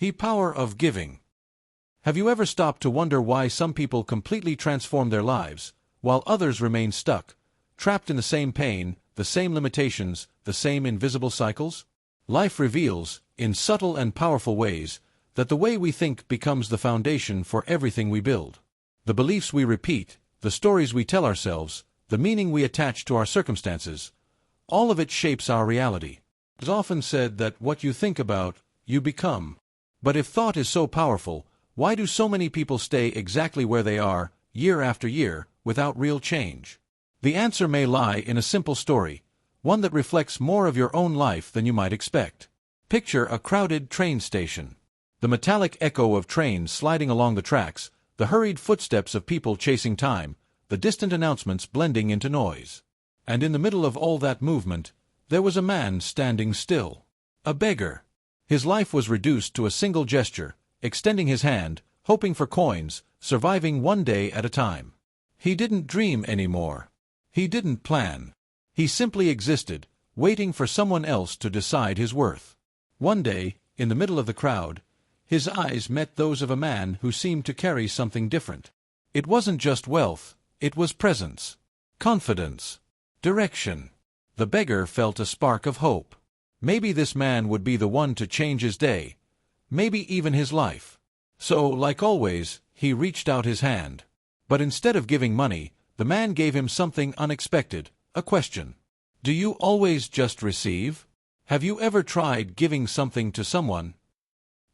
The power of giving. Have you ever stopped to wonder why some people completely transform their lives, while others remain stuck, trapped in the same pain, the same limitations, the same invisible cycles? Life reveals, in subtle and powerful ways, that the way we think becomes the foundation for everything we build. The beliefs we repeat, the stories we tell ourselves, the meaning we attach to our circumstances, all of it shapes our reality. It is often said that what you think about, you become. But if thought is so powerful, why do so many people stay exactly where they are, year after year, without real change? The answer may lie in a simple story, one that reflects more of your own life than you might expect. Picture a crowded train station. The metallic echo of trains sliding along the tracks, the hurried footsteps of people chasing time, the distant announcements blending into noise. And in the middle of all that movement, there was a man standing still. A beggar. His life was reduced to a single gesture, extending his hand, hoping for coins, surviving one day at a time. He didn't dream anymore. He didn't plan. He simply existed, waiting for someone else to decide his worth. One day, in the middle of the crowd, his eyes met those of a man who seemed to carry something different. It wasn't just wealth, it was presence, confidence, direction. The beggar felt a spark of hope. Maybe this man would be the one to change his day, maybe even his life. So, like always, he reached out his hand. But instead of giving money, the man gave him something unexpected, a question. Do you always just receive? Have you ever tried giving something to someone?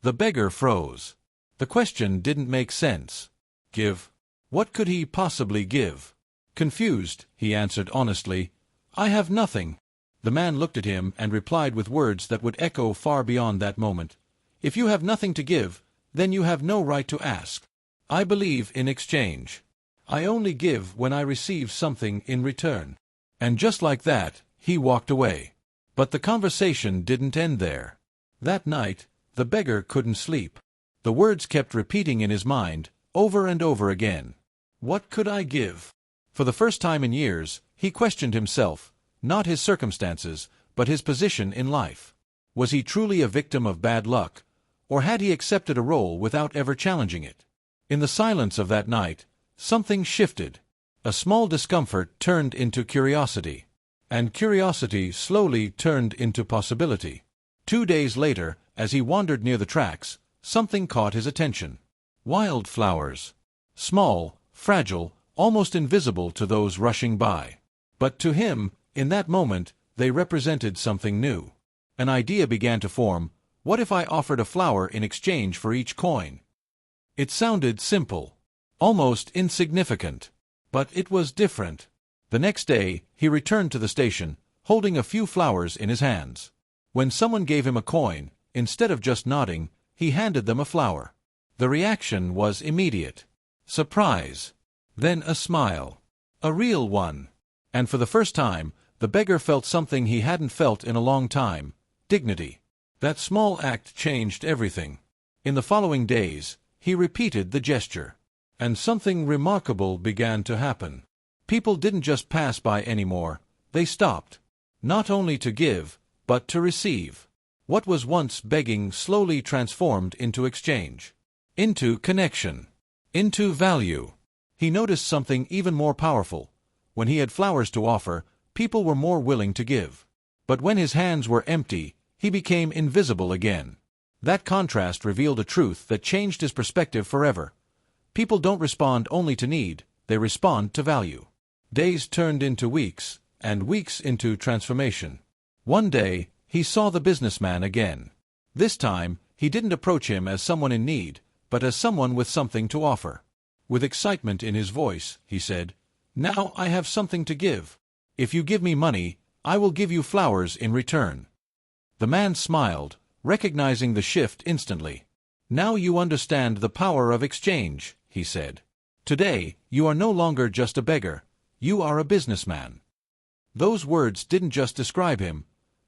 The beggar froze. The question didn't make sense. Give? What could he possibly give? Confused, he answered honestly, I have nothing. The man looked at him and replied with words that would echo far beyond that moment. If you have nothing to give, then you have no right to ask. I believe in exchange. I only give when I receive something in return. And just like that, he walked away. But the conversation didn't end there. That night, the beggar couldn't sleep. The words kept repeating in his mind, over and over again. What could I give? For the first time in years, he questioned himself, not his circumstances, but his position in life. Was he truly a victim of bad luck, or had he accepted a role without ever challenging it? In the silence of that night, something shifted. A small discomfort turned into curiosity, and curiosity slowly turned into possibility. 2 days later, as he wandered near the tracks, something caught his attention. Wildflowers. Small, fragile, almost invisible to those rushing by. But to him, in that moment, they represented something new. An idea began to form. What if I offered a flower in exchange for each coin? It sounded simple, almost insignificant. But it was different. The next day, he returned to the station, holding a few flowers in his hands. When someone gave him a coin, instead of just nodding, he handed them a flower. The reaction was immediate. Surprise. Then a smile. A real one. And for the first time, the beggar felt something he hadn't felt in a long time, dignity. That small act changed everything. In the following days, he repeated the gesture. And something remarkable began to happen. People didn't just pass by anymore, they stopped. Not only to give, but to receive. What was once begging slowly transformed into exchange. Into connection. Into value. He noticed something even more powerful. When he had flowers to offer, people were more willing to give. But when his hands were empty, he became invisible again. That contrast revealed a truth that changed his perspective forever. People don't respond only to need, they respond to value. Days turned into weeks, and weeks into transformation. One day, he saw the businessman again. This time, he didn't approach him as someone in need, but as someone with something to offer. With excitement in his voice, he said, "Now I have something to give. If you give me money, I will give you flowers in return." The man smiled, recognizing the shift instantly. "Now you understand the power of exchange," he said. "Today, you are no longer just a beggar, you are a businessman." Those words didn't just describe him,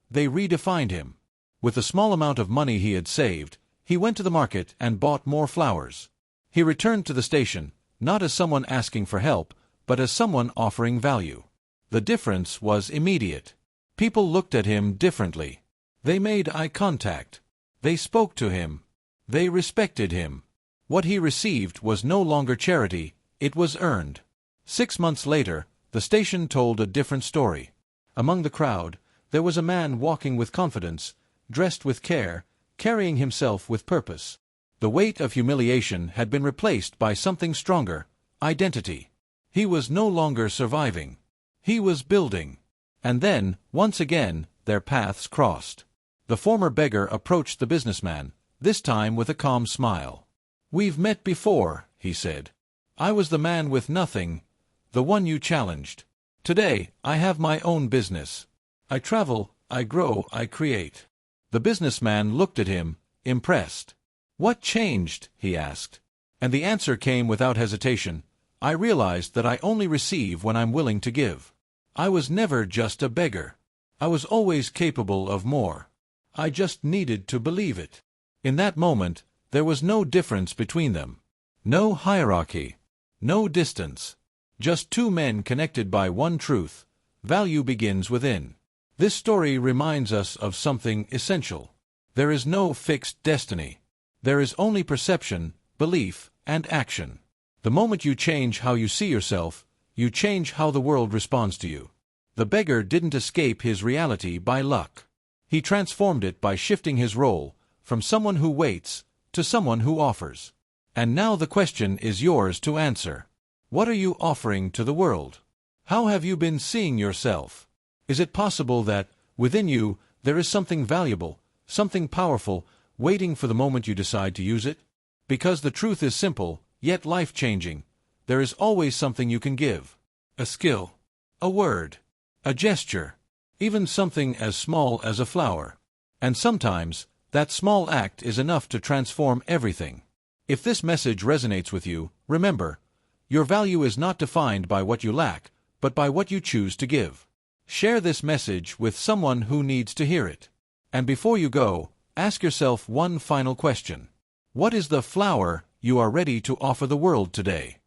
they redefined him. With the small amount of money he had saved, he went to the market and bought more flowers. He returned to the station, not as someone asking for help, but as someone offering value. The difference was immediate. People looked at him differently. They made eye contact. They spoke to him. They respected him. What he received was no longer charity, it was earned. 6 months later, the station told a different story. Among the crowd, there was a man walking with confidence, dressed with care, carrying himself with purpose. The weight of humiliation had been replaced by something stronger: identity. He was no longer surviving. He was building. And then, once again, their paths crossed. The former beggar approached the businessman, this time with a calm smile. "We've met before," he said. "I was the man with nothing, the one you challenged. Today, I have my own business. I travel, I grow, I create." The businessman looked at him, impressed. "What changed?" he asked. And the answer came without hesitation. "I realized that I only receive when I'm willing to give. I was never just a beggar. I was always capable of more. I just needed to believe it." In that moment, there was no difference between them. No hierarchy. No distance. Just two men connected by one truth: value begins within. This story reminds us of something essential. There is no fixed destiny. There is only perception, belief, and action. The moment you change how you see yourself, you change how the world responds to you. The beggar didn't escape his reality by luck. He transformed it by shifting his role, from someone who waits to someone who offers. And now the question is yours to answer. What are you offering to the world? How have you been seeing yourself? Is it possible that, within you, there is something valuable, something powerful, waiting for the moment you decide to use it? Because the truth is simple, yet life-changing. There is always something you can give. A skill. A word. A gesture. Even something as small as a flower. And sometimes, that small act is enough to transform everything. If this message resonates with you, remember, your value is not defined by what you lack, but by what you choose to give. Share this message with someone who needs to hear it. And before you go, ask yourself one final question. What is the flower you are ready to offer the world today?